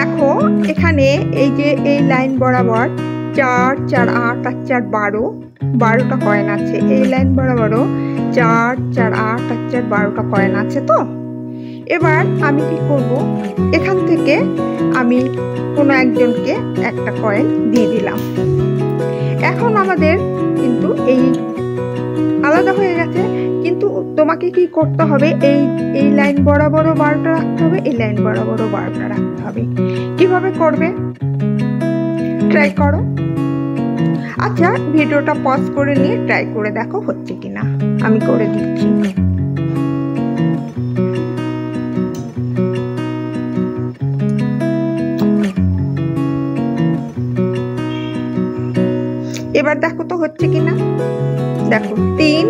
দেখো এখানে এই যে এই লাইন বরাবর 4 4 8 আর 4 12 12টা কয়েন আছে। এই লাইন বরাবর 4 4 8 আর 4 12টা কয়েন আছে। তো এবার আমি কি করব, এখান থেকে আমি কোনো একজনকে একটা কয়েন দিয়ে দিলাম। এখন আমাদের কিন্তু এই আলাদা হয়ে গেছে, কিন্তু তোমাকে কি করতে হবে, এই লাইন বরাবর 12টা রাখতে হবে, এই লাইন বরাবর 12টা রাখতে হবে। কিভাবে করবে ট্রাই করো। আচ্ছা ভিডিওটা পজ করে নিয়ে ট্রাই করে দেখো হচ্ছে কিনা। আমি করে দিচ্ছি। এবার দেখো তো হচ্ছে কিনা। দেখো 3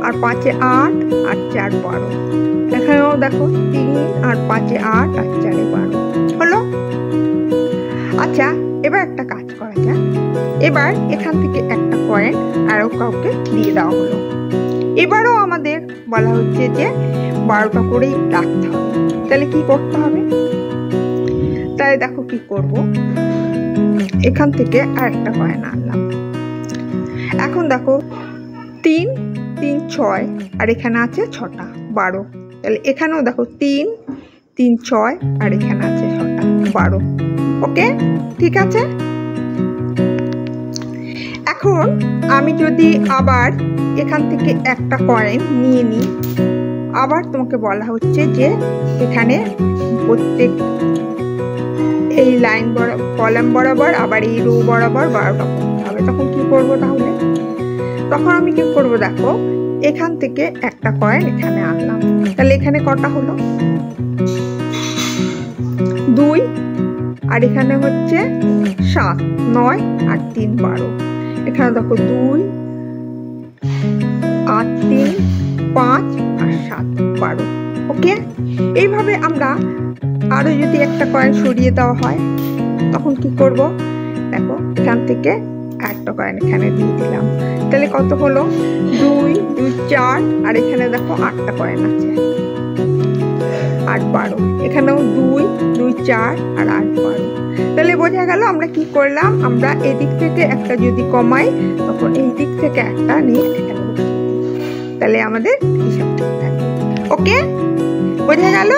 আর 5 8 আর 4 12। এখানেও দেখো 3 আর 5 8 আর 4 12 হলো। আচ্ছা এবার একটা কাজ করা যাক। এবার এখান থেকে একটা কয়েন আরো কাউকে দিয়ে দেওয়া হলো। এবারও আমাদের বলা হচ্ছে যে 12টা করেই রাখতে হবে। তাহলে কি করতে হবে, তাই দেখো কি করব, এখান থেকে আরেকটা কয়েন আনলাম। এখন দেখো 3 3 6 আর এখানে আছে 6টা 12। তাহলে এখানেও দেখো 3 3 6 আর এখানে আছে 6টা 12। ওকে ঠিক আছে। এখন আমি যদি আবার এখান থেকে একটা কয়েন নিয়ে নিই, আবার তোমাকে বলা হচ্ছে যে এখানে প্রত্যেক এই লাইন কলাম বরাবর আবার এই রো বরাবর 12টা করতে হবে। তখন কি করব, তাহলে তখন আমি কি করব, দেখো এখান থেকে একটা কয়েন এখানে আনলাম। তাহলে এখানে কটা হলো 2 আর এখানে হচ্ছে 7 9 আর 3 12। এখানে দেখো 2 আর 3 5 আর 7 12। ওকে এইভাবে আমরা আরো যদি একটা কয়েন সরিয়ে দেওয়া হয় তখন কি করব, দেখো এখান থেকে একটা কয়েন এখানে দিয়ে দিলাম। তাহলে কত হলো 2 2 4 আর এখানে দেখো 8টা কয়েন আছে 8 12। এখানেও 2 2 4 আর 8 12। তাহলে বোঝা গেল আমরা কি করলাম, আমরা এদিক থেকে একটা যদি কমাই তখন এই দিক থেকে একটা নিয়ে এখানে বসিয়ে দিই। তাহলে আমাদের হিসাব ঠিক থাকে। ওকে বোঝা গেল।